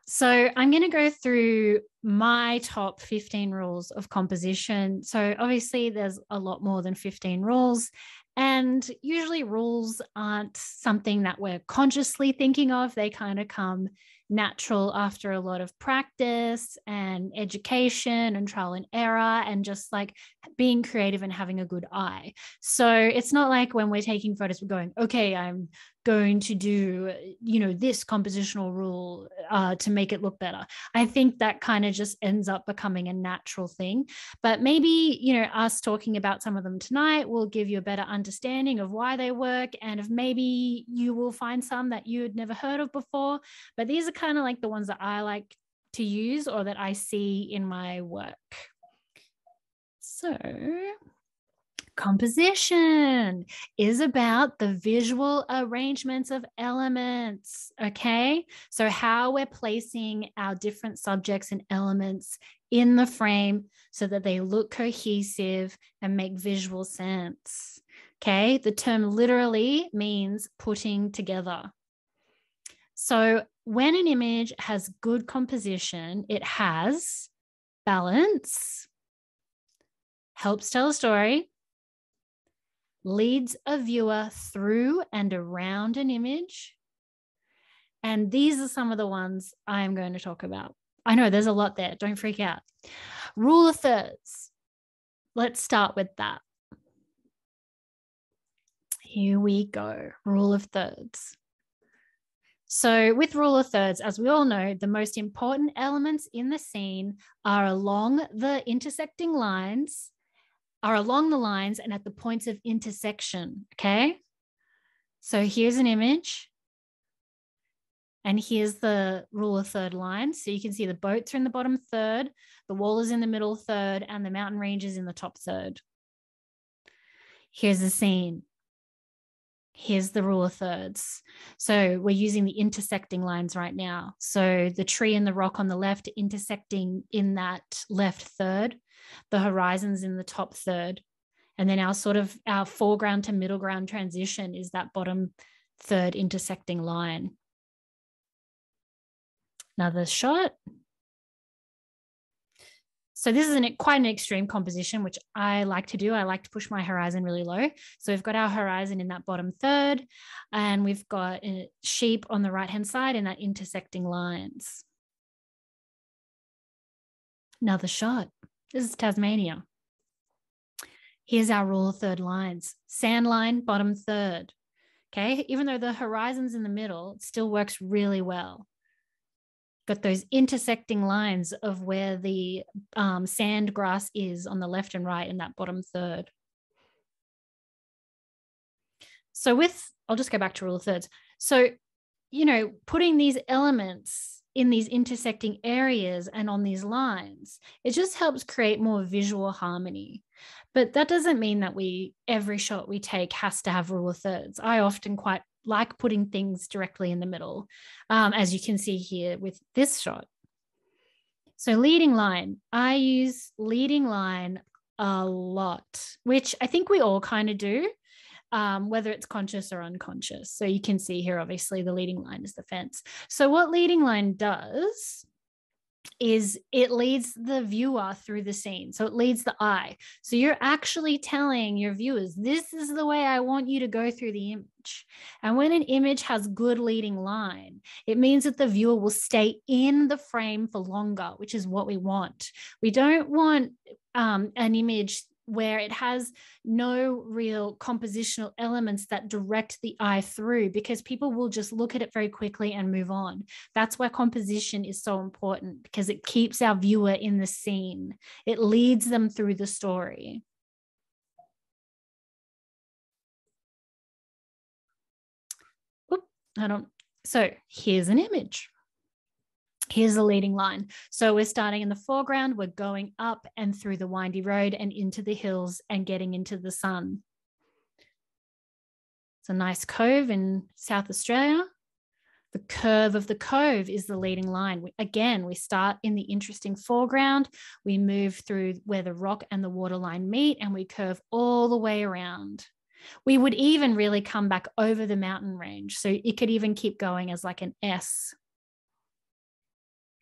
So I'm going to go through my top 15 rules of composition. So obviously there's a lot more than 15 rules. And usually rules aren't something that we're consciously thinking of. They kind of come natural after a lot of practice and education and trial and error and just like being creative and having a good eye. So it's not like when we're taking photos, we're going, okay, I'm going to do, this compositional rule to make it look better. I think that kind of just ends up becoming a natural thing. But maybe, us talking about some of them tonight will give you a better understanding of why they work, and if maybe you will find some that you had never heard of before. But these are kind of like the ones that I like to use or that I see in my work. So composition is about the visual arrangements of elements, okay? So how we're placing our different subjects and elements in the frame so that they look cohesive and make visual sense, okay? The term literally means putting together. So when an image has good composition, it has balance, helps tell a story, leads a viewer through and around an image. And these are some of the ones I'm going to talk about. I know there's a lot there. Don't freak out. Rule of thirds. Let's start with that. Here we go. Rule of thirds. So with rule of thirds, as we all know, the most important elements in the scene are along the lines and at the points of intersection, okay? So here's an image, and here's the rule of third line. So you can see the boats are in the bottom third, the wall is in the middle third, and the mountain range is in the top third. Here's the scene. Here's the rule of thirds. So we're using the intersecting lines right now. So the tree and the rock on the left intersecting in that left third, the horizon's in the top third. And then our foreground to middle ground transition is that bottom third intersecting line. Another shot. So this is quite an extreme composition, which I like to do. I like to push my horizon really low. So we've got our horizon in that bottom third, and we've got a sheep on the right-hand side in that intersecting lines. Another shot. This is Tasmania. Here's our rule of third lines. Sand line, bottom third. Okay, even though the horizon's in the middle, it still works really well. Got those intersecting lines of where the sand grass is on the left and right in that bottom third. So I'll just go back to rule of thirds. So, putting these elements in these intersecting areas and on these lines, it just helps create more visual harmony. But that doesn't mean that every shot we take has to have rule of thirds. I often quite like putting things directly in the middle, as you can see here with this shot. So leading line, I use leading line a lot, which I think we all kind of do, whether it's conscious or unconscious. So you can see here, obviously, the leading line is the fence. So what leading line does is it leads the viewer through the scene. So it leads the eye. So you're actually telling your viewers, this is the way I want you to go through the image. And when an image has good leading line, it means that the viewer will stay in the frame for longer, which is what we want. We don't want an image where it has no real compositional elements that direct the eye through, because people will just look at it very quickly and move on. That's why composition is so important, because it keeps our viewer in the scene. It leads them through the story. So here's an image. Here's the leading line. So we're starting in the foreground, we're going up and through the windy road and into the hills and getting into the sun. It's a nice cove in South Australia. The curve of the cove is the leading line. We start in the interesting foreground, we move through where the rock and the waterline meet, and we curve all the way around. We would even really come back over the mountain range. So it could even keep going as like an S.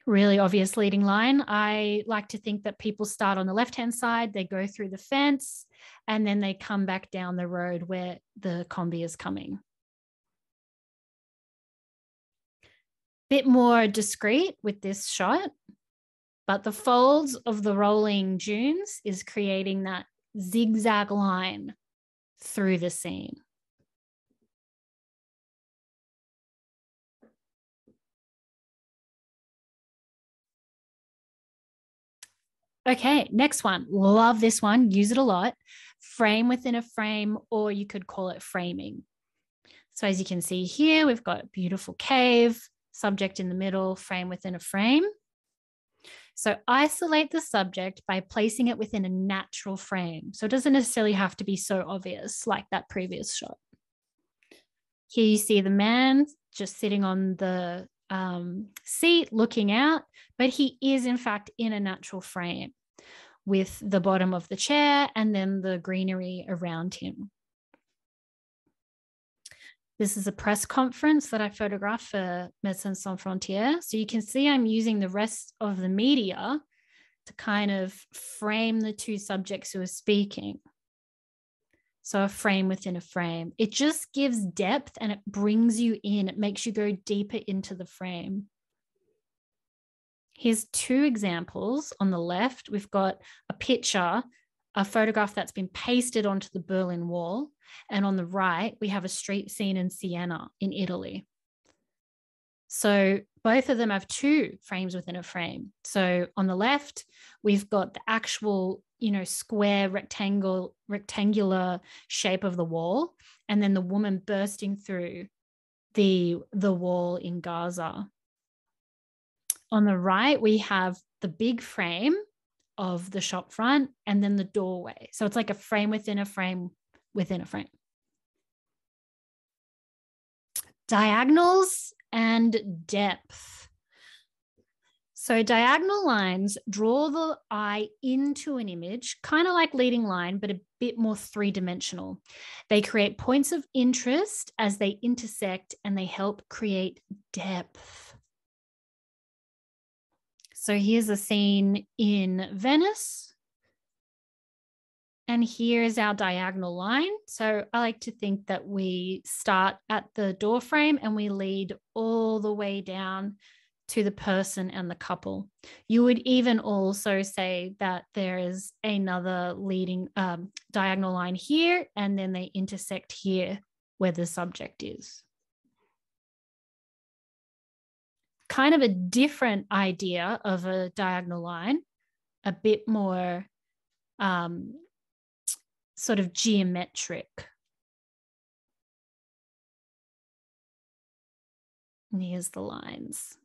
Really obvious leading line. I like to think that people start on the left-hand side, they go through the fence, and then they come back down the road where the combi is coming. Bit more discreet with this shot, but the folds of the rolling dunes is creating that zigzag line through the scene. Okay, next one. Love this one. Use it a lot. Frame within a frame, or you could call it framing. So as you can see here, we've got a beautiful cave, subject in the middle, frame within a frame. So isolate the subject by placing it within a natural frame. So it doesn't necessarily have to be so obvious like that previous shot. Here you see the man just sitting on the seat looking out, but he is in fact in a natural frame with the bottom of the chair and then the greenery around him. This is a press conference that I photographed for Médecins Sans Frontières. So you can see I'm using the rest of the media to kind of frame the two subjects who are speaking. So a frame within a frame. It just gives depth and it brings you in. It makes you go deeper into the frame. Here's two examples. On the left, we've got a picture, a photograph that's been pasted onto the Berlin Wall. And on the right, we have a street scene in Siena in Italy. So both of them have two frames within a frame. So on the left, we've got the actual, square rectangular shape of the wall, and then the woman bursting through the wall in Gaza. On the right, we have the big frame of the shop front and then the doorway. So it's like a frame within a frame within a frame. Diagonals and depth. So diagonal lines draw the eye into an image, kind of like leading line, but a bit more three-dimensional. They create points of interest as they intersect, and they help create depth. So here's a scene in Venice. And here's our diagonal line. So I like to think that we start at the door frame and we lead all the way down to the person and the couple. You would even also say that there is another leading diagonal line here, and then they intersect here where the subject is. Kind of a different idea of a diagonal line, a bit more sort of geometric. And here's the lines.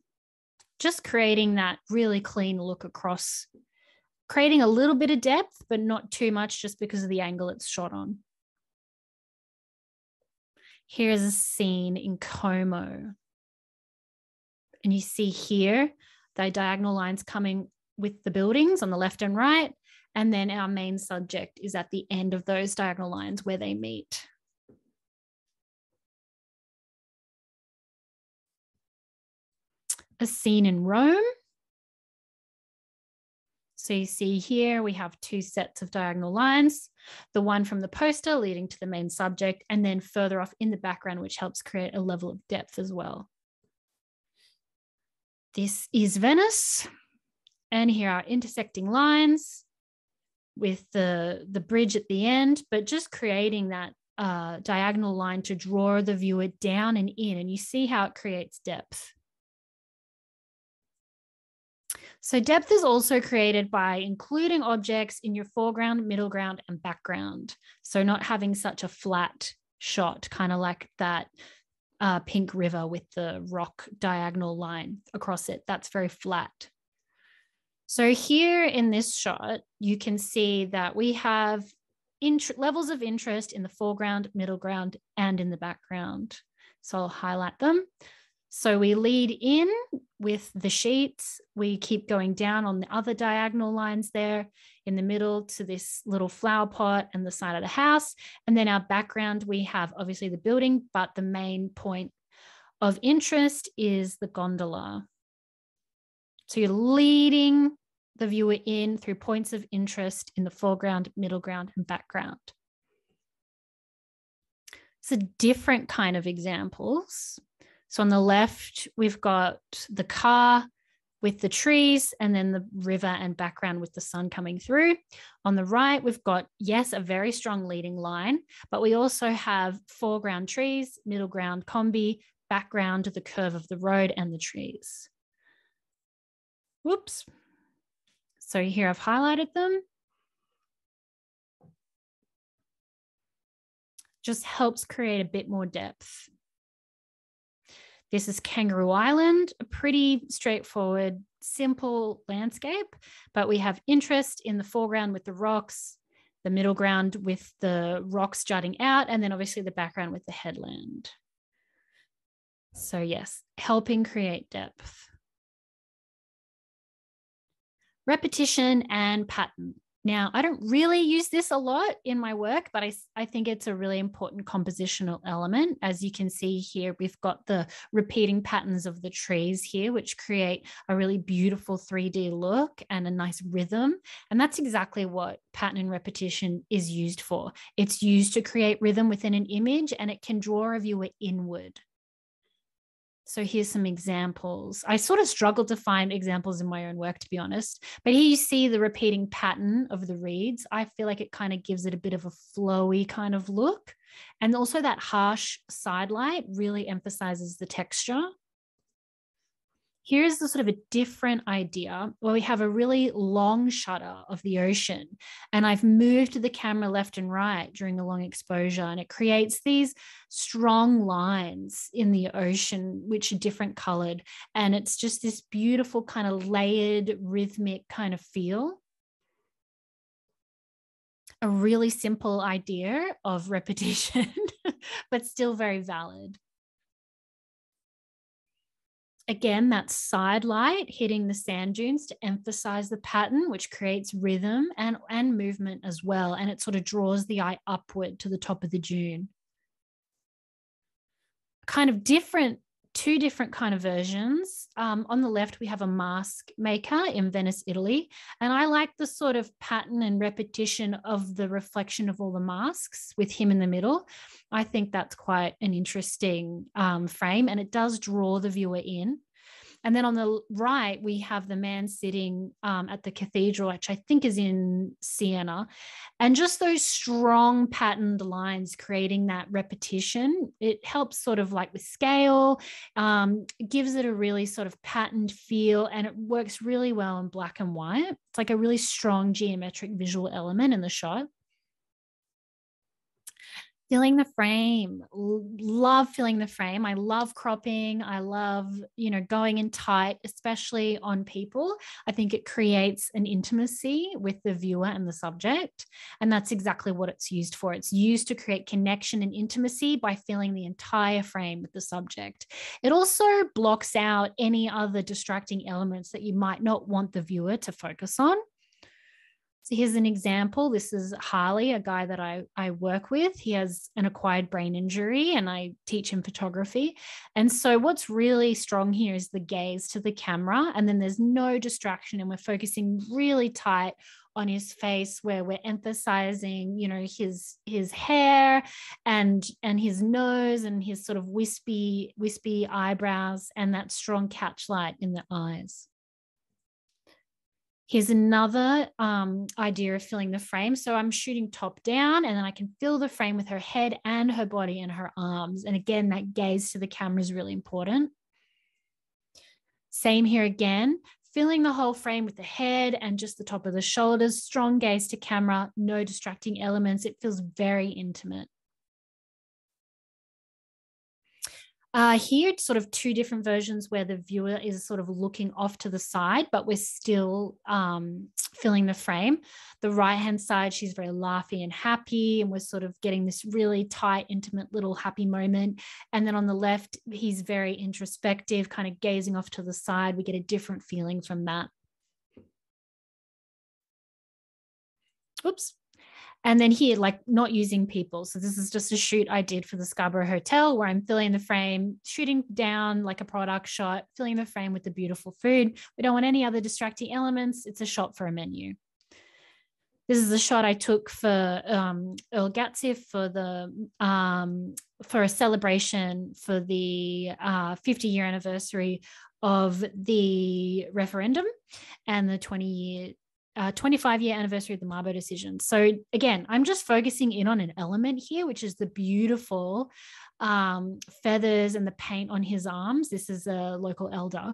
Just creating that really clean look across, creating a little bit of depth, but not too much just because of the angle it's shot on. Here's a scene in Como. And you see here, the diagonal lines coming with the buildings on the left and right. And then our main subject is at the end of those diagonal lines where they meet. A scene in Rome. So you see here, we have two sets of diagonal lines, the one from the poster leading to the main subject, and then further off in the background, which helps create a level of depth as well. This is Venice. And here are intersecting lines with the bridge at the end, but just creating that diagonal line to draw the viewer down and in, and you see how it creates depth. So depth is also created by including objects in your foreground, middle ground, and background. So not having such a flat shot, kind of like that pink river with the rock diagonal line across it. That's very flat. So here in this shot, you can see that we have levels of interest in the foreground, middle ground, and in the background. So I'll highlight them. So we lead in with the sheets. We keep going down on the other diagonal lines there in the middle to this little flower pot and the side of the house. And then our background, we have obviously the building, but the main point of interest is the gondola. So you're leading the viewer in through points of interest in the foreground, middle ground, and background. It's a different kind of examples. So on the left, we've got the car with the trees and then the river and background with the sun coming through. On the right, we've got, yes, a very strong leading line, but we also have foreground trees, middle ground combi, background the curve of the road and the trees. Whoops. So here I've highlighted them. Just helps create a bit more depth. This is Kangaroo Island, a pretty straightforward, simple landscape, but we have interest in the foreground with the rocks, the middle ground with the rocks jutting out, and then obviously the background with the headland. So yes, helping create depth. Repetition and pattern. Now, I don't really use this a lot in my work, but I think it's a really important compositional element. As you can see here, we've got the repeating patterns of the trees here, which create a really beautiful 3D look and a nice rhythm. And that's exactly what pattern and repetition is used for. It's used to create rhythm within an image, and it can draw a viewer inward. So here's some examples. I sort of struggled to find examples in my own work, to be honest. But here you see the repeating pattern of the reeds. I feel like it kind of gives it a bit of a flowy kind of look. And also that harsh side light really emphasizes the texture. Here's the sort of a different idea where we have a really long shutter of the ocean, and I've moved the camera left and right during the long exposure, and it creates these strong lines in the ocean, which are different colored. And it's just this beautiful kind of layered, rhythmic kind of feel. A really simple idea of repetition, but still very valid. Again, that side light hitting the sand dunes to emphasize the pattern, which creates rhythm and movement as well. And it sort of draws the eye upward to the top of the dune. Kind of different, two different kind of versions. On the left, we have a mask maker in Venice, Italy. And I like the sort of pattern and repetition of the reflection of all the masks with him in the middle. I think that's quite an interesting frame, and it does draw the viewer in. And then on the right, we have the man sitting at the cathedral, which I think is in Siena. And just those strong patterned lines creating that repetition, it helps sort of like with scale, gives it a really sort of patterned feel, and it works really well in black and white. It's like a really strong geometric visual element in the shot. Filling the frame, love filling the frame. I love cropping. I love, going in tight, especially on people. I think it creates an intimacy with the viewer and the subject. And that's exactly what it's used for. It's used to create connection and intimacy by filling the entire frame with the subject. It also blocks out any other distracting elements that you might not want the viewer to focus on. So here's an example. This is Harley, a guy that I work with. He has an acquired brain injury, and I teach him photography. And so what's really strong here is the gaze to the camera, and then there's no distraction, and we're focusing really tight on his face, where we're emphasizing, his hair and his nose and his sort of wispy eyebrows and that strong catch light in the eyes. Here's another idea of filling the frame. So I'm shooting top down, and then I can fill the frame with her head and her body and her arms. And again, that gaze to the camera is really important. Same here again, filling the whole frame with the head and just the top of the shoulders, strong gaze to camera, no distracting elements. It feels very intimate. Here, it's sort of two different versions where the viewer is sort of looking off to the side, but we're still filling the frame. The right-hand side, she's very laughy and happy, and we're sort of getting this really tight, intimate little happy moment. And then on the left, he's very introspective, kind of gazing off to the side. We get a different feeling from that. Oops. And then here, like not using people. So this is just a shoot I did for the Scarborough Hotel where I'm filling the frame, shooting down like a product shot, filling the frame with the beautiful food. We don't want any other distracting elements. It's a shot for a menu. This is a shot I took for Earl Gatsiff for a celebration for the 50-year anniversary of the referendum and the 25-year anniversary of the Mabo decision. So again, I'm just focusing in on an element here, which is the beautiful feathers and the paint on his arms. This is a local elder.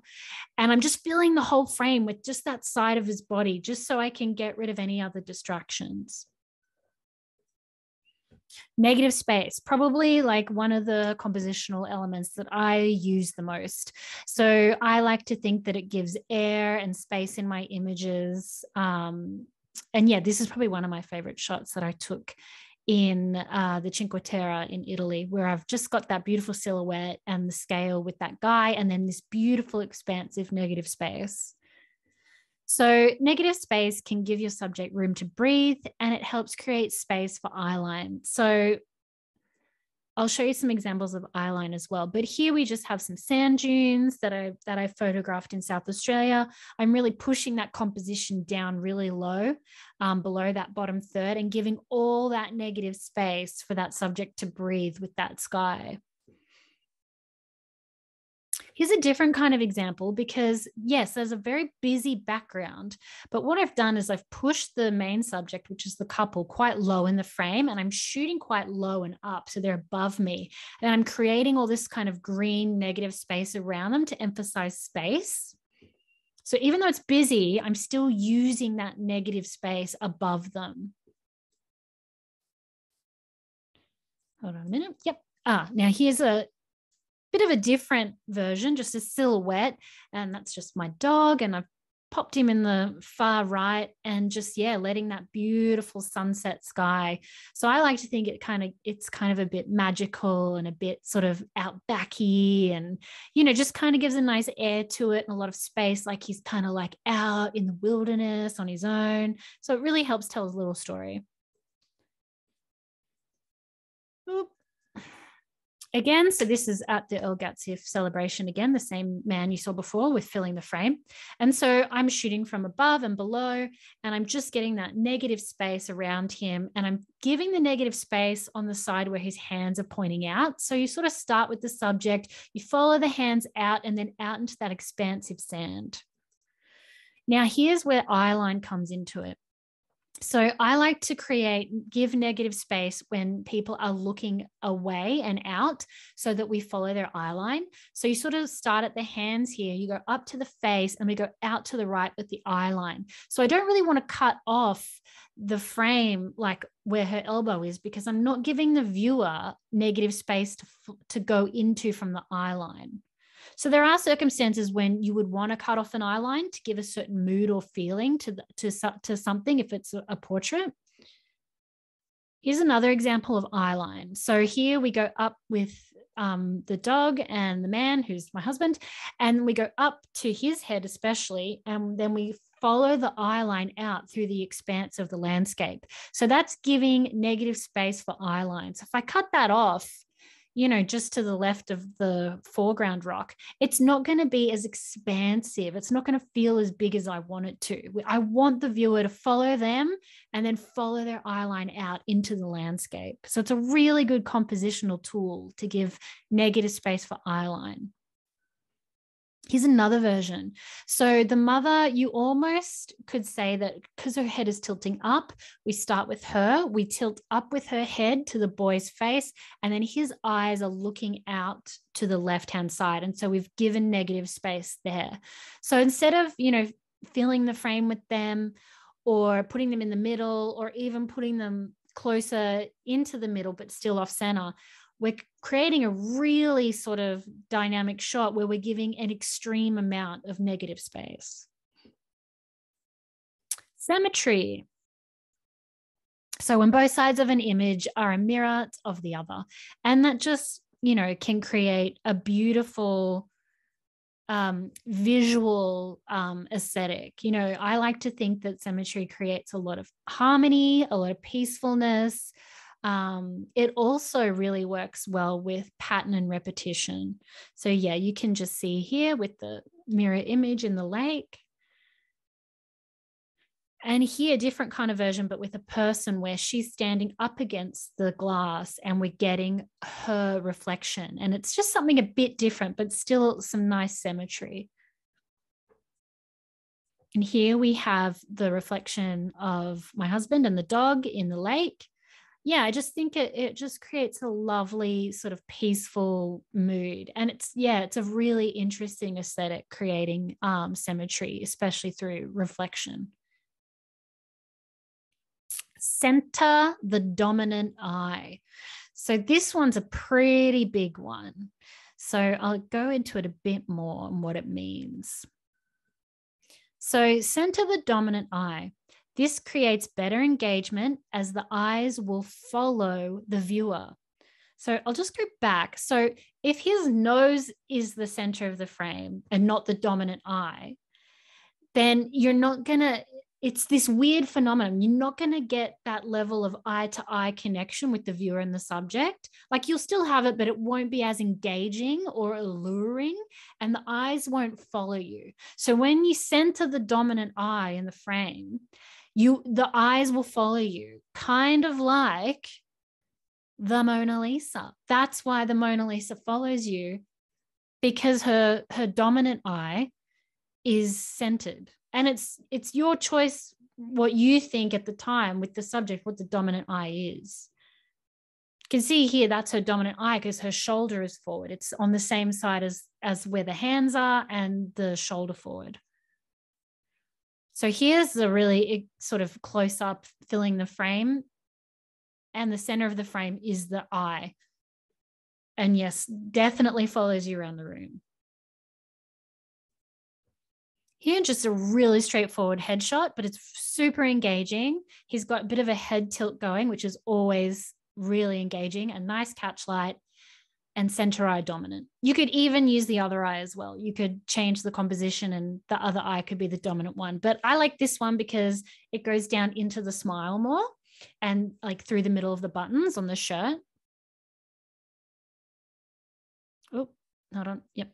And I'm just filling the whole frame with just that side of his body, just so I can get rid of any other distractions. Negative space, probably like one of the compositional elements that I use the most. So I like to think that it gives air and space in my images. And yeah, this is probably one of my favorite shots that I took in the Cinque Terre in Italy, where I've just got that beautiful silhouette and the scale with that guy, and then this beautiful expansive negative space. So negative space can give your subject room to breathe, and it helps create space for eyeline. So I'll show you some examples of eyeline as well. But here we just have some sand dunes that I photographed in South Australia. I'm really pushing that composition down really low, below that bottom third, and giving all that negative space for that subject to breathe with that sky. Here's a different kind of example because, yes, there's a very busy background, but what I've done is I've pushed the main subject, which is the couple, quite low in the frame, and I'm shooting quite low and up, so they're above me, and I'm creating all this kind of green negative space around them to emphasize space. So even though it's busy, I'm still using that negative space above them. Hold on a minute. Yep. Now here's a bit of a different version, just a silhouette, and that's just my dog, and I've popped him in the far right, and just, yeah, letting that beautiful sunset sky. So I like to think it's kind of a bit magical and a bit sort of outbacky, and just kind of gives a nice air to it and a lot of space, like he's kind of like out in the wilderness on his own. So it really helps tell his little story. Oop. Again, so this is at the Earl Gatsiff celebration again, the same man you saw before with filling the frame. And so I'm shooting from above and below, and I'm just getting that negative space around him, and I'm giving the negative space on the side where his hands are pointing out. So you sort of start with the subject, you follow the hands out and then out into that expansive sand. Now here's where eyeline comes into it. So I like to give negative space when people are looking away and out, so that we follow their eye line. So you sort of start at the hands here, you go up to the face, and we go out to the right with the eye line. So I don't really want to cut off the frame like where her elbow is, because I'm not giving the viewer negative space to go into from the eye line. So there are circumstances when you would want to cut off an eye line to give a certain mood or feeling to something if it's a portrait. Here's another example of eye line. So here we go up with the dog and the man, who's my husband, and we go up to his head especially, and then we follow the eye line out through the expanse of the landscape. So that's giving negative space for eye line. So if I cut that off, just to the left of the foreground rock, it's not going to be as expansive. It's not going to feel as big as I want it to. I want the viewer to follow them and then follow their eye line out into the landscape. So it's a really good compositional tool to give negative space for eye line. Here's another version. So the mother, you almost could say that because her head is tilting up, we start with her, we tilt up with her head to the boy's face, and then his eyes are looking out to the left-hand side. And so we've given negative space there. So instead of, filling the frame with them or putting them in the middle or even putting them closer into the middle, but still off center, we're creating a really sort of dynamic shot where we're giving an extreme amount of negative space. Symmetry. So when both sides of an image are a mirror of the other, and that just, can create a beautiful visual aesthetic. You know, I like to think that symmetry creates a lot of harmony, a lot of peacefulness. It also really works well with pattern and repetition. So yeah, you can just see here with the mirror image in the lake. And here, different kind of version, but with a person where she's standing up against the glass and we're getting her reflection. And it's just something a bit different, but still some nice symmetry. And here we have the reflection of my husband and the dog in the lake. Yeah, I just think it just creates a lovely sort of peaceful mood. And it's a really interesting aesthetic, creating symmetry, especially through reflection. Center the dominant eye. So this one's a pretty big one. So I'll go into it a bit more and what it means. So center the dominant eye. This creates better engagement as the eyes will follow the viewer. So I'll just go back. So if his nose is the center of the frame and not the dominant eye, then you're not going to, it's this weird phenomenon. You're not going to get that level of eye-to-eye connection with the viewer and the subject. Like you'll still have it, but it won't be as engaging or alluring, and the eyes won't follow you. So when you center the dominant eye in the frame, the eyes will follow you, kind of like the Mona Lisa. That's why the Mona Lisa follows you, because her dominant eye is centered. And it's your choice what you think at the time with the subject, what the dominant eye is. You can see here that's her dominant eye because her shoulder is forward. It's on the same side as where the hands are and the shoulder forward. So here's the really sort of close up filling the frame, and the center of the frame is the eye. And yes, definitely follows you around the room. Here, just a really straightforward headshot, but it's super engaging. He's got a bit of a head tilt going, which is always really engaging, a nice catch light, and center eye dominant. You could even use the other eye as well. You could change the composition and the other eye could be the dominant one. But I like this one because it goes down into the smile more and like through the middle of the buttons on the shirt. Oh, hold on. Yep.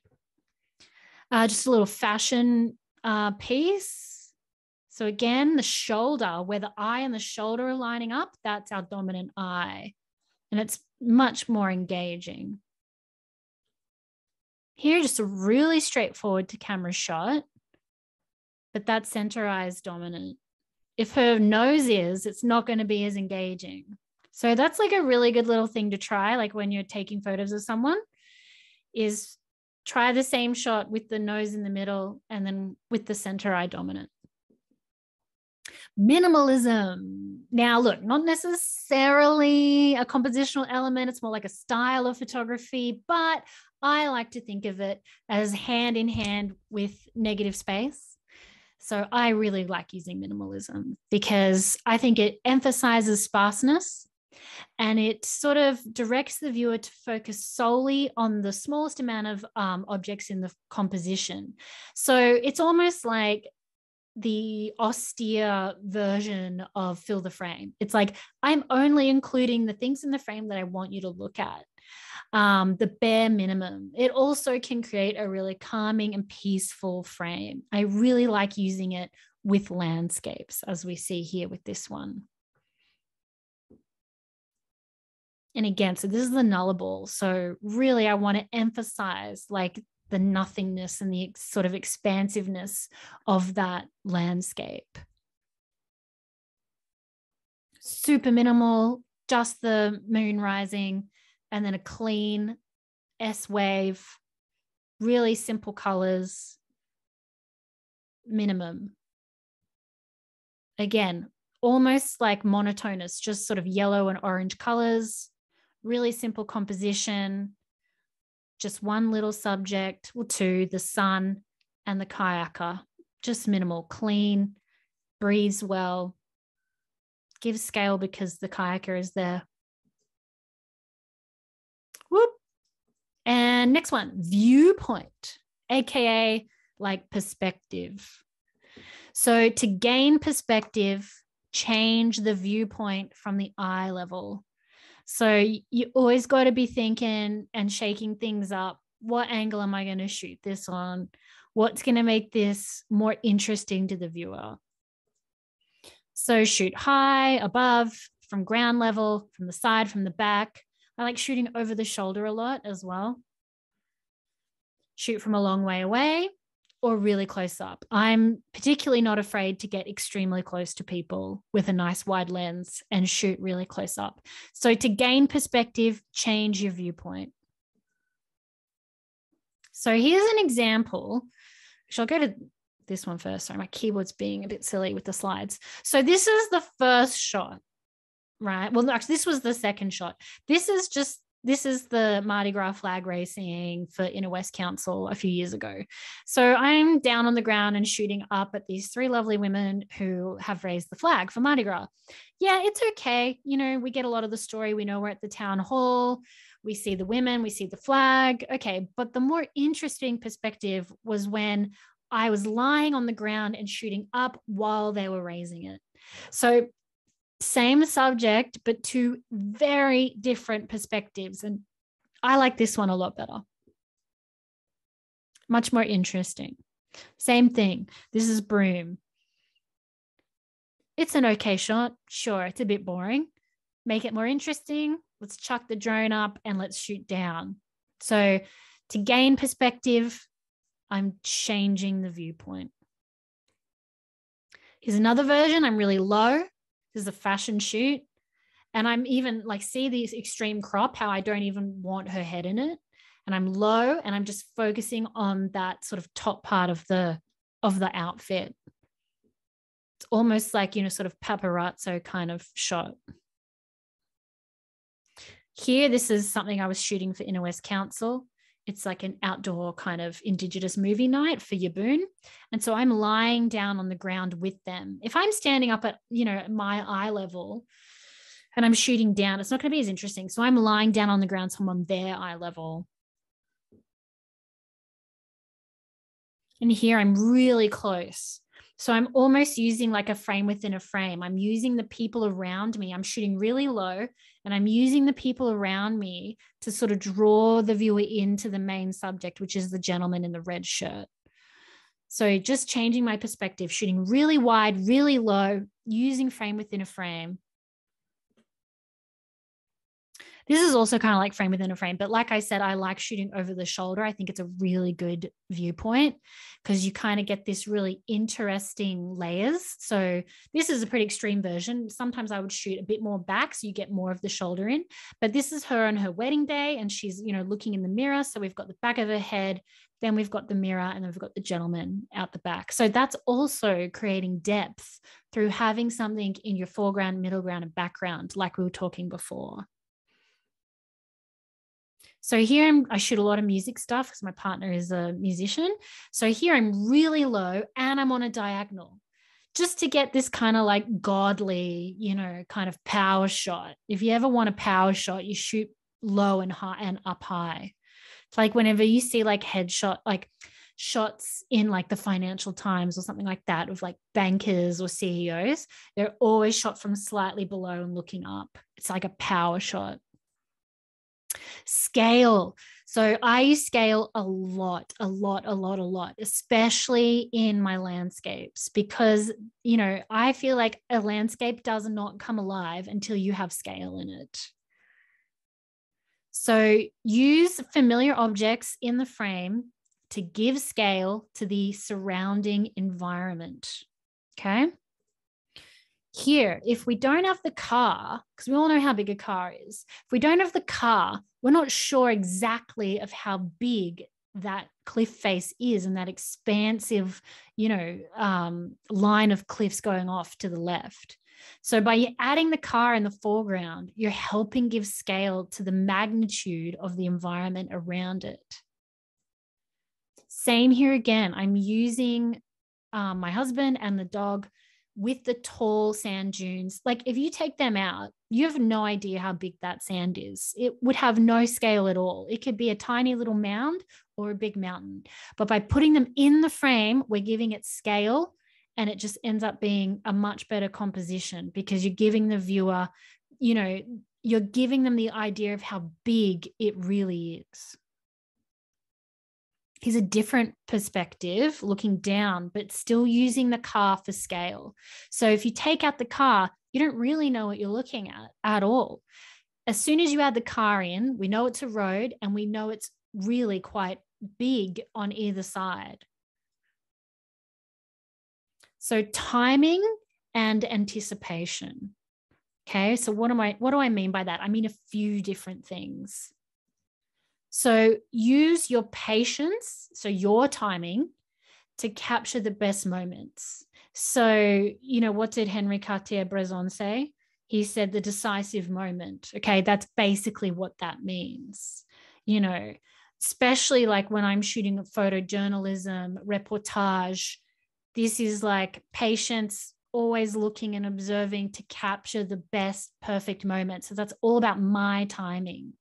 Just a little fashion piece. So again, the shoulder, where the eye and the shoulder are lining up, that's our dominant eye. And it's much more engaging. Here, just a really straightforward to camera shot, but that center eye is dominant. If her nose is, it's not going to be as engaging. So that's like a really good little thing to try, like when you're taking photos of someone, is try the same shot with the nose in the middle and then with the center eye dominant. Minimalism. Now, look, not necessarily a compositional element. It's more like a style of photography, but I like to think of it as hand in hand with negative space. So I really like using minimalism because I think it emphasizes sparseness and it sort of directs the viewer to focus solely on the smallest amount of objects in the composition. So it's almost like the austere version of fill the frame. It's like, I'm only including the things in the frame that I want you to look at. The bare minimum. It also can create a really calming and peaceful frame. I really like using it with landscapes, as we see here with this one. And again, so this is the nullable. So really, I want to emphasize like the nothingness and the sort of expansiveness of that landscape. Super minimal, just the moon rising, and then a clean S wave, really simple colors, minimum. Again, almost like monotonous, just sort of yellow and orange colors, really simple composition, just one little subject, or two, the sun and the kayaker, just minimal, clean, breathes well, gives scale because the kayaker is there. Whoop. And next one, viewpoint. AKA like perspective. So to gain perspective, change the viewpoint from the eye level. So you always got to be thinking and shaking things up. What angle am I going to shoot this on? What's going to make this more interesting to the viewer? So shoot high, above, from ground level, from the side, from the back. I like shooting over the shoulder a lot as well. Shoot from a long way away or really close up. I'm particularly not afraid to get extremely close to people with a nice wide lens and shoot really close up. So to gain perspective, change your viewpoint. So here's an example. I'll go to this one first. Sorry, my keyboard's being a bit silly with the slides. So this is the first shot, right? Well, actually, this was the second shot. This is the Mardi Gras flag racing for Inner West Council a few years ago. So I'm down on the ground and shooting up at these three lovely women who have raised the flag for Mardi Gras. Yeah, it's okay. You know, we get a lot of the story. We know we're at the town hall. We see the women, we see the flag. Okay, but the more interesting perspective was when I was lying on the ground and shooting up while they were raising it. So same subject, but two very different perspectives. And I like this one a lot better. Much more interesting. Same thing. This is Broome. It's an okay shot. Sure, it's a bit boring. Make it more interesting. Let's chuck the drone up and let's shoot down. So to gain perspective, I'm changing the viewpoint. Here's another version. I'm really low. This is a fashion shoot. And I'm even like, see this extreme crop, how I don't even want her head in it. And I'm low and I'm just focusing on that sort of top part of the outfit. It's almost like, you know, sort of paparazzo kind of shot. Here, this is something I was shooting for Inner West Council. It's like an outdoor kind of Indigenous movie night for Yaboon. And so I'm lying down on the ground with them. If I'm standing up at, you know, my eye level and I'm shooting down, it's not going to be as interesting. So I'm lying down on the ground, so I'm on their eye level. And here I'm really close. So I'm almost using like a frame within a frame. I'm using the people around me. I'm shooting really low and I'm using the people around me to sort of draw the viewer into the main subject, which is the gentleman in the red shirt. So just changing my perspective, shooting really wide, really low, using frame within a frame. This is also kind of like frame within a frame, but like I said, I like shooting over the shoulder. I think it's a really good viewpoint because you kind of get this really interesting layers. So this is a pretty extreme version. Sometimes I would shoot a bit more back so you get more of the shoulder in, but this is her on her wedding day and she's, you know, looking in the mirror. So we've got the back of her head, then we've got the mirror and then we've got the gentleman out the back. So that's also creating depth through having something in your foreground, middle ground, and background, like we were talking before. So here I shoot a lot of music stuff because my partner is a musician. So here I'm really low and I'm on a diagonal just to get this kind of like godly, you know, kind of power shot. If you ever want a power shot, you shoot low and high and up high. It's like whenever you see like headshot, like shots in like the Financial Times or something like that of like bankers or CEOs, they're always shot from slightly below and looking up. It's like a power shot. Scale. So I use scale a lot, especially in my landscapes because, you know, I feel like a landscape does not come alive until you have scale in it. So use familiar objects in the frame to give scale to the surrounding environment. Okay. Here, if we don't have the car, because we all know how big a car is, if we don't have the car, we're not sure exactly of how big that cliff face is and that expansive, you know, line of cliffs going off to the left. So by adding the car in the foreground, you're helping give scale to the magnitude of the environment around it. Same here again. I'm using my husband and the dog with the tall sand dunes. Like if you take them out, you have no idea how big that sand is. It would have no scale at all. It could be a tiny little mound or a big mountain. But by putting them in the frame, we're giving it scale, and it just ends up being a much better composition because you're giving the viewer, you're giving them the idea of how big it really is. Here's a different perspective looking down, but still using the car for scale. So if you take out the car, you don't really know what you're looking at all. As soon as you add the car in, we know it's a road and we know it's really quite big on either side. So timing and anticipation. Okay, so what do I mean by that? I mean a few different things. So use your patience, so your timing, to capture the best moments. So, what did Henri Cartier-Bresson say? He said the decisive moment. Okay, that's basically what that means. Especially like when I'm shooting photojournalism, reportage, this is like patience, always looking and observing to capture the best perfect moment. So that's all about my timing.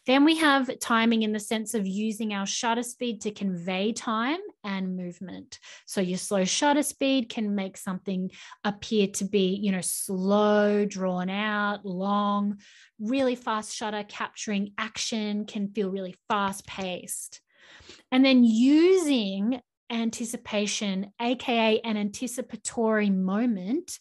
Then we have timing in the sense of using our shutter speed to convey time and movement. So your slow shutter speed can make something appear to be, slow, drawn out, long. Really fast shutter capturing action can feel really fast paced. And then using anticipation, aka an anticipatory moment,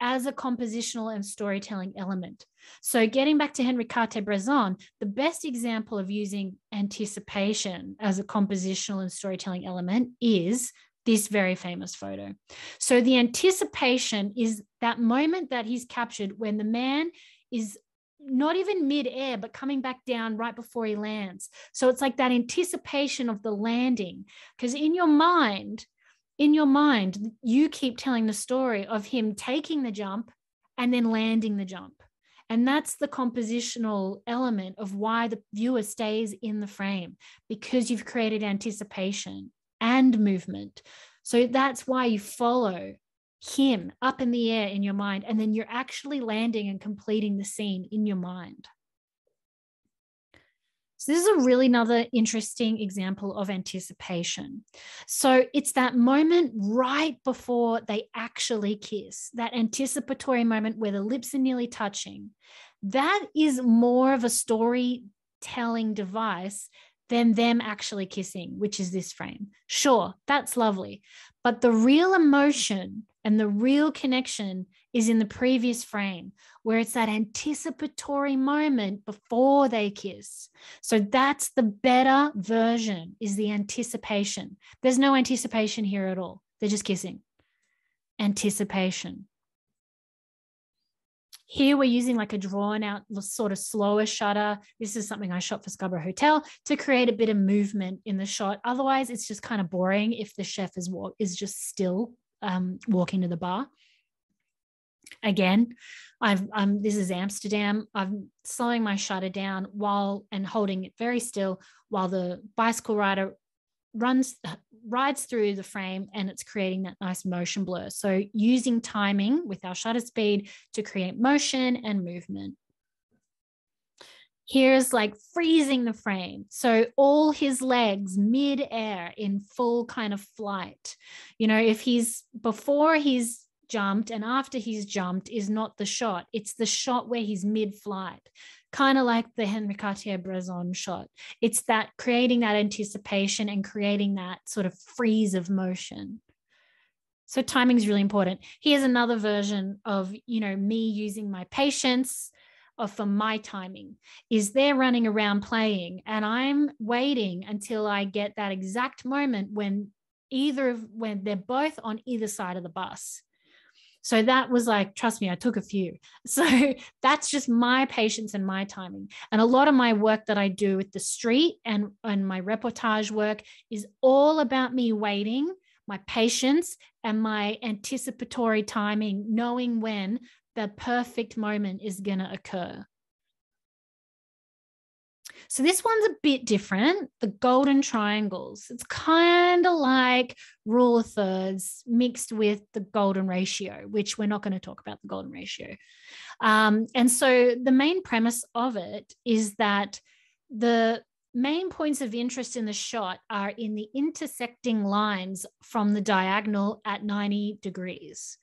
as a compositional and storytelling element. So getting back to Henri Cartier-Bresson, the best example of using anticipation as a compositional and storytelling element is this very famous photo. So the anticipation is that moment that he's captured when the man is not even mid-air, but coming back down right before he lands. So it's like that anticipation of the landing, because in your mind, you keep telling the story of him taking the jump and then landing the jump. And that's the compositional element of why the viewer stays in the frame, because you've created anticipation and movement. So that's why you follow him up in the air in your mind, and then you're actually landing and completing the scene in your mind. So this is a really another interesting example of anticipation. So it's that moment right before they actually kiss, that anticipatory moment where the lips are nearly touching. That is more of a storytelling device than them actually kissing, which is this frame. Sure, that's lovely. But the real emotion and the real connection is in the previous frame, where it's that anticipatory moment before they kiss. So that's the better version, is the anticipation. There's no anticipation here at all. They're just kissing. Anticipation. Here we're using like a drawn out sort of slower shutter. This is something I shot for Scarborough Hotel to create a bit of movement in the shot. Otherwise, it's just kind of boring if the chef is just still walking to the bar. Again, this is Amsterdam. I'm slowing my shutter down and holding it very still while the bicycle rider rides through the frame, and it's creating that nice motion blur. So using timing with our shutter speed to create motion and movement. Here's like freezing the frame. So all his legs mid-air in full kind of flight. If before he's jumped and after he's jumped is not the shot. It's the shot where he's mid-flight, kind of like the Henri Cartier-Bresson shot. It's that creating that anticipation and creating that sort of freeze of motion. So timing is really important. Here's another version of, me using my patience for my timing. Is they're running around playing and I'm waiting until I get that exact moment when they're both on either side of the bus. So that was like, trust me, I took a few. So that's just my patience and my timing. And a lot of my work that I do with the street and my reportage work is all about me waiting, my patience and my anticipatory timing, knowing when the perfect moment is going to occur. So this one's a bit different, the golden triangles. It's kind of like rule of thirds mixed with the golden ratio, which we're not going to talk about the golden ratio. And so the main premise of it is that the main points of interest in the shot are in the intersecting lines from the diagonal at 90 degrees.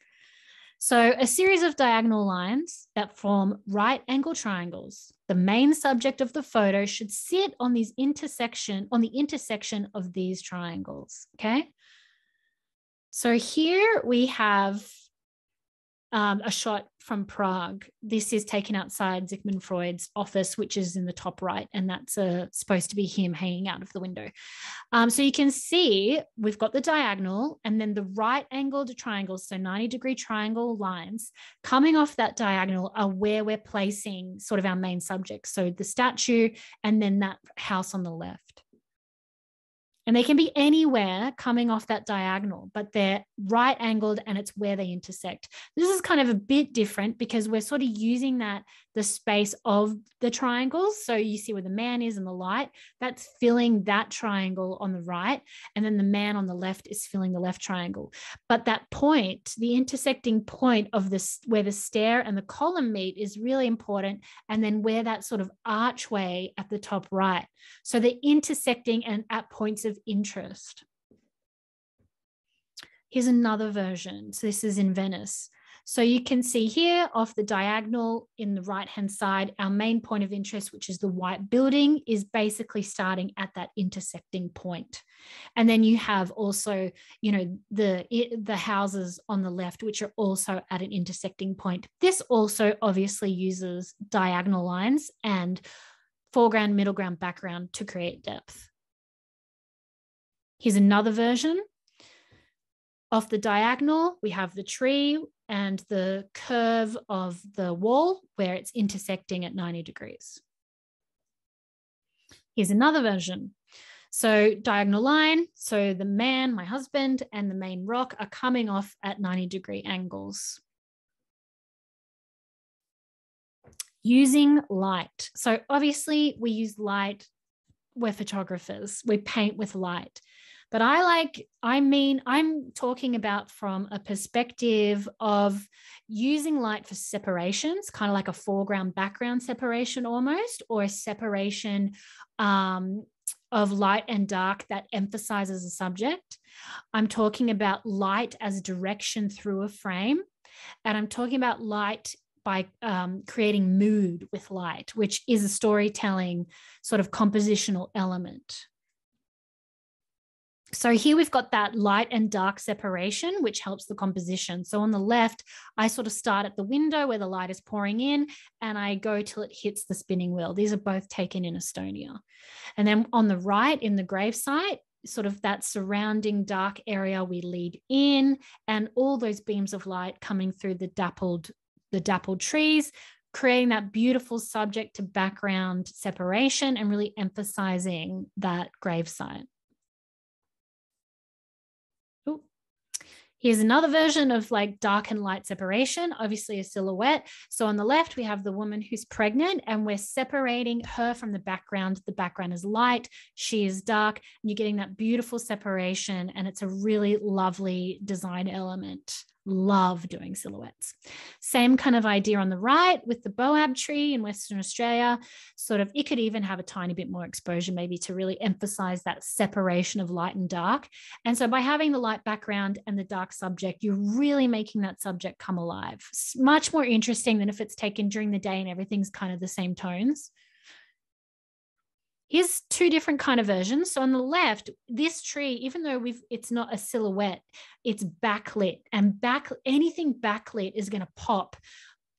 So a series of diagonal lines that form right angle triangles. The main subject of the photo should sit on the intersection of these triangles, okay? So here we have a shot from Prague. This is taken outside Sigmund Freud's office, which is in the top right, and that's supposed to be him hanging out of the window. So you can see we've got the diagonal and then the right angled triangles, so 90-degree triangle lines coming off that diagonal are where we're placing sort of our main subject. So the statue and then that house on the left. And they can be anywhere coming off that diagonal, but they're right angled and it's where they intersect. This is kind of a bit different because we're sort of using the space of the triangles. So you see where the man is and the light, that's filling that triangle on the right. And then the man on the left is filling the left triangle. But that point, the intersecting point of this, where the stair and the column meet is really important. And then where that sort of archway at the top right. So they're intersecting and at points of interest. Here's another version. So this is in Venice. So you can see here off the diagonal in the right-hand side, our main point of interest, which is the white building, is basically starting at that intersecting point. And then you have also, you know, the houses on the left, which are also at an intersecting point. This also obviously uses diagonal lines and foreground, middle ground, background to create depth. Here's another version. Off the diagonal, we have the tree and the curve of the wall where it's intersecting at 90 degrees. Here's another version. So diagonal line, so the man, my husband, and the main rock are coming off at 90-degree angles. Using light. So obviously we use light, we're photographers, we paint with light. But I'm talking about from a perspective of using light for separations, kind of like a foreground background separation almost, or a separation of light and dark that emphasizes a subject. I'm talking about light as direction through a frame. And I'm talking about light by creating mood with light, which is a storytelling sort of compositional element. So here we've got that light and dark separation, which helps the composition. So on the left, I sort of start at the window where the light is pouring in and I go till it hits the spinning wheel. These are both taken in Estonia. And then on the right in the gravesite, sort of that surrounding dark area, we lead in and all those beams of light coming through the dappled trees, creating that beautiful subject to background separation and really emphasizing that gravesite. Here's another version of like dark and light separation, obviously a silhouette. So on the left, we have the woman who's pregnant and we're separating her from the background. The background is light, she is dark, and you're getting that beautiful separation. And it's a really lovely design element. Love doing silhouettes. Same kind of idea on the right with the boab tree in Western Australia. Sort of, it could even have a tiny bit more exposure maybe to really emphasize that separation of light and dark. And so by having the light background and the dark subject, you're really making that subject come alive. It's much more interesting than if it's taken during the day and everything's kind of the same tones. Here's two different kind of versions. So on the left, this tree, even though it's not a silhouette, it's backlit, and anything backlit is going to pop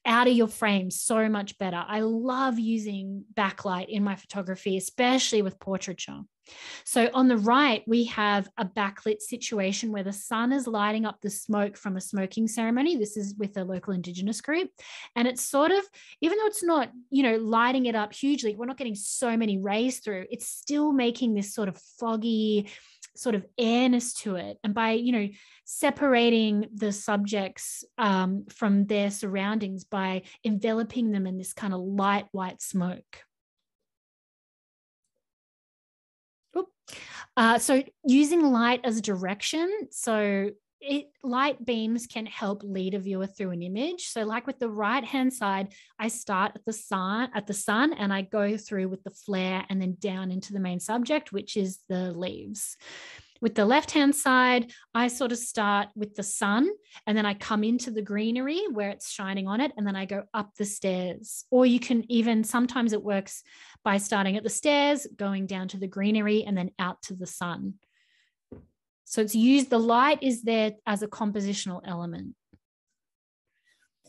out of your frame so much better. I love using backlight in my photography, especially with portraiture. So on the right, we have a backlit situation where the sun is lighting up the smoke from a smoking ceremony. This is with a local Indigenous group. And it's sort of, even though it's not, you know, lighting it up hugely, we're not getting so many rays through, it's still making this sort of foggy sort of airness to it. And by, you know, separating the subjects from their surroundings by enveloping them in this kind of light white smoke. So using light as a direction. So light beams can help lead a viewer through an image. So like with the right-hand side, I start at the sun and I go through with the flare and then down into the main subject, which is the leaves. With the left-hand side, I sort of start with the sun and then I come into the greenery where it's shining on it, and then I go up the stairs. Or you can even, sometimes it works by starting at the stairs, going down to the greenery, and then out to the sun. So it's used, the light is there as a compositional element.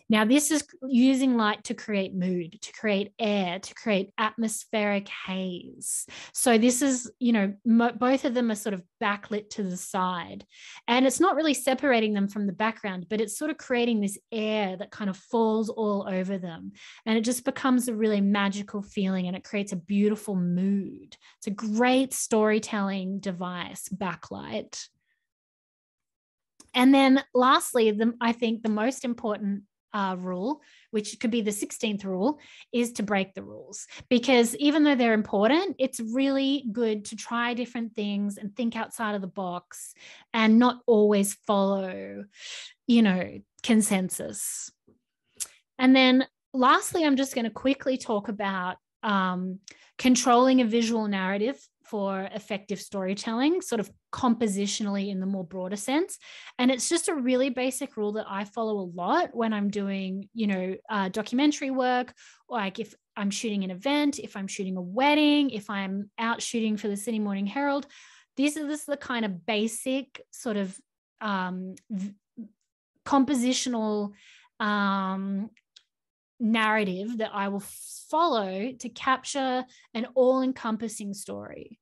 Now, this is using light to create mood, to create air, to create atmospheric haze. So this is, you know, both of them are sort of backlit to the side. And it's not really separating them from the background, but it's sort of creating this air that kind of falls all over them. And it just becomes a really magical feeling, and it creates a beautiful mood. It's a great storytelling device, backlight. And then lastly, I think the most important rule, which could be the 16th rule, is to break the rules. Because even though they're important, it's really good to try different things and think outside of the box and not always follow, you know, consensus. And then lastly, I'm just going to quickly talk about controlling a visual narrative for effective storytelling, sort of compositionally in the more broader sense. And it's just a really basic rule that I follow a lot when I'm doing, you know, documentary work, like if I'm shooting an event, if I'm shooting a wedding, if I'm out shooting for the Sydney Morning Herald. This is the kind of basic sort of compositional narrative that I will follow to capture an all-encompassing story.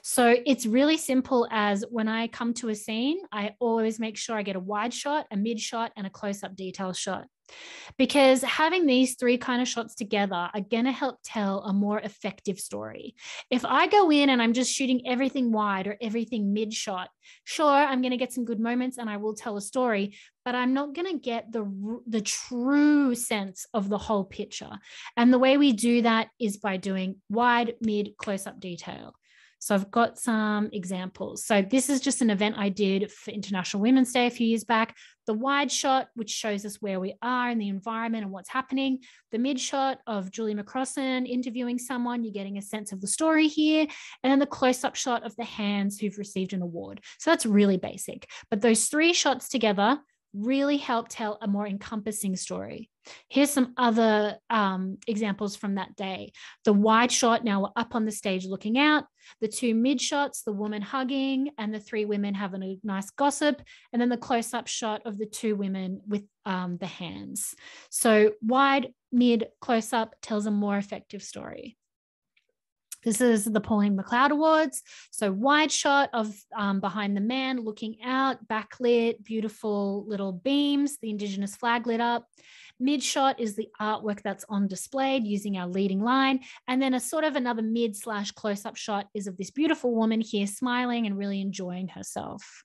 So it's really simple as when I come to a scene, I always make sure I get a wide shot, a mid shot, and a close-up detail shot. Because having these three kind of shots together are going to help tell a more effective story. If I go in and I'm just shooting everything wide or everything mid shot, sure, I'm going to get some good moments and I will tell a story, but I'm not going to get the true sense of the whole picture. And the way we do that is by doing wide, mid, close-up detail. So I've got some examples. So this is just an event I did for International Women's Day a few years back. The wide shot, which shows us where we are in the environment and what's happening. The mid shot of Julie McCrossan interviewing someone, you're getting a sense of the story here. And then the close-up shot of the hands who've received an award. So that's really basic. But those three shots together really help tell a more encompassing story. Here's some other examples from that day. The wide shot, now we're up on the stage looking out. The two mid shots, the woman hugging and the three women having a nice gossip. And then the close-up shot of the two women with the hands. So wide, mid, close-up tells a more effective story. This is the Pauline McLeod Awards. So wide shot of behind the man looking out, backlit, beautiful little beams, the Indigenous flag lit up. Mid shot is the artwork that's on display using our leading line. And then a sort of another mid / close-up shot is of this beautiful woman here smiling and really enjoying herself.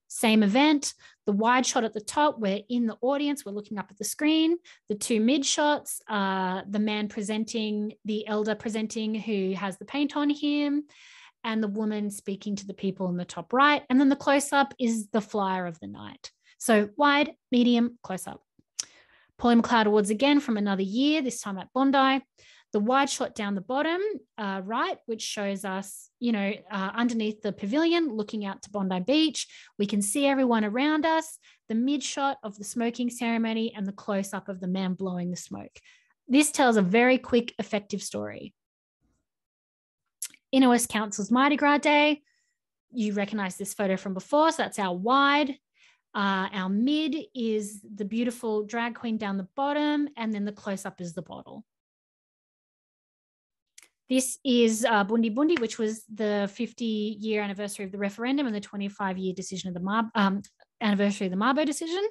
Same event, the wide shot at the top, we're in the audience, we're looking up at the screen. The two mid shots, the man presenting, the elder presenting who has the paint on him, and the woman speaking to the people in the top right. And then the close-up is the flyer of the night. So wide, medium, close-up. Pauline McLeod Awards again from another year, this time at Bondi. The wide shot down the bottom right, which shows us, you know, underneath the pavilion, looking out to Bondi Beach. We can see everyone around us, the mid shot of the smoking ceremony and the close-up of the man blowing the smoke. This tells a very quick, effective story. Inner West Council's Mardi Gras Day. You recognize this photo from before, so that's our wide. Our mid is the beautiful drag queen down the bottom, and then the close-up is the bottle. This is Bundi Bundi, which was the 50-year anniversary of the referendum and the 25-year decision of the anniversary of the Mabo decision.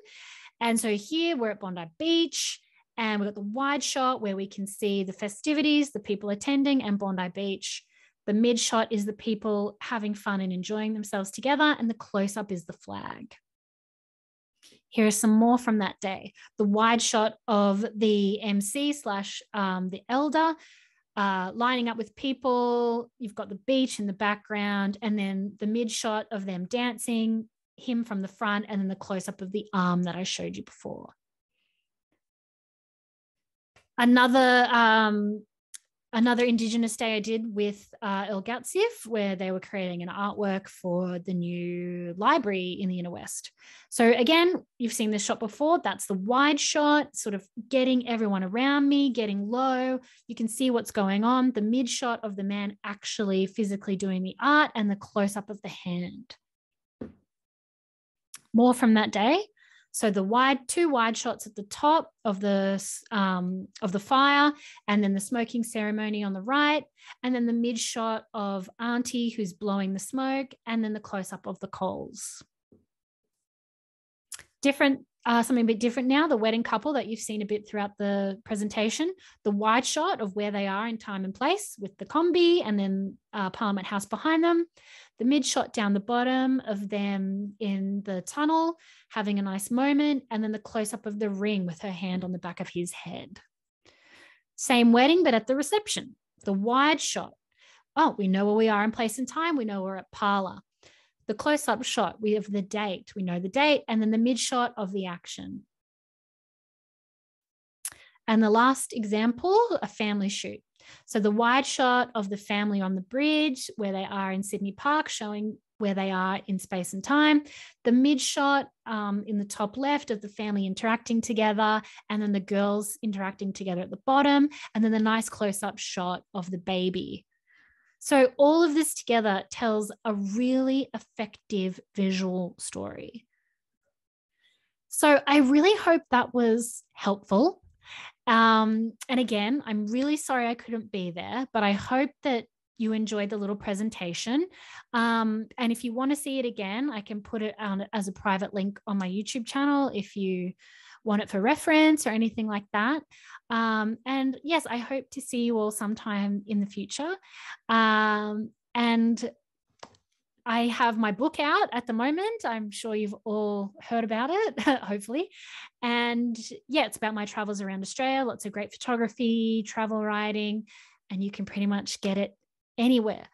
And so here we're at Bondi Beach, and we've got the wide shot where we can see the festivities, the people attending, and Bondi Beach. The mid shot is the people having fun and enjoying themselves together, and the close-up is the flag. Here are some more from that day. The wide shot of the MC / the elder, lining up with people. You've got the beach in the background, and then the mid shot of them dancing, him from the front, and then the close-up of the arm that I showed you before. Another Indigenous Day I did with El Gatsif, where they were creating an artwork for the new library in the Inner West. So again, you've seen this shot before. That's the wide shot, sort of getting everyone around me, getting low. You can see what's going on. The mid shot of the man actually physically doing the art, and the close-up of the hand. More from that day. So the two wide shots at the top of the fire, and then the smoking ceremony on the right, and then the mid shot of Auntie who's blowing the smoke, and then the close-up of the coals. Something a bit different now, the wedding couple that you've seen a bit throughout the presentation, the wide shot of where they are in time and place with the combi, and then Parliament House behind them. The mid shot down the bottom of them in the tunnel, having a nice moment, and then the close-up of the ring with her hand on the back of his head. Same wedding, but at the reception. The wide shot. Oh, we know where we are in place and time. We know we're at Parlour. The close-up shot, we have the date. We know the date, and then the mid shot of the action. And the last example, a family shoot. So the wide shot of the family on the bridge where they are in Sydney Park, showing where they are in space and time. The mid shot in the top left of the family interacting together, and then the girls interacting together at the bottom, and then the nice close-up shot of the baby. So all of this together tells a really effective visual story. So I really hope that was helpful. And again, I'm really sorry I couldn't be there, but I hope that you enjoyed the little presentation. And if you want to see it again, I can put it on as a private link on my YouTube channel if you want it for reference or anything like that. And yes, I hope to see you all sometime in the future. And I have my book out at the moment. I'm sure you've all heard about it, hopefully. And yeah, it's about my travels around Australia, lots of great photography, travel writing, and you can pretty much get it anywhere.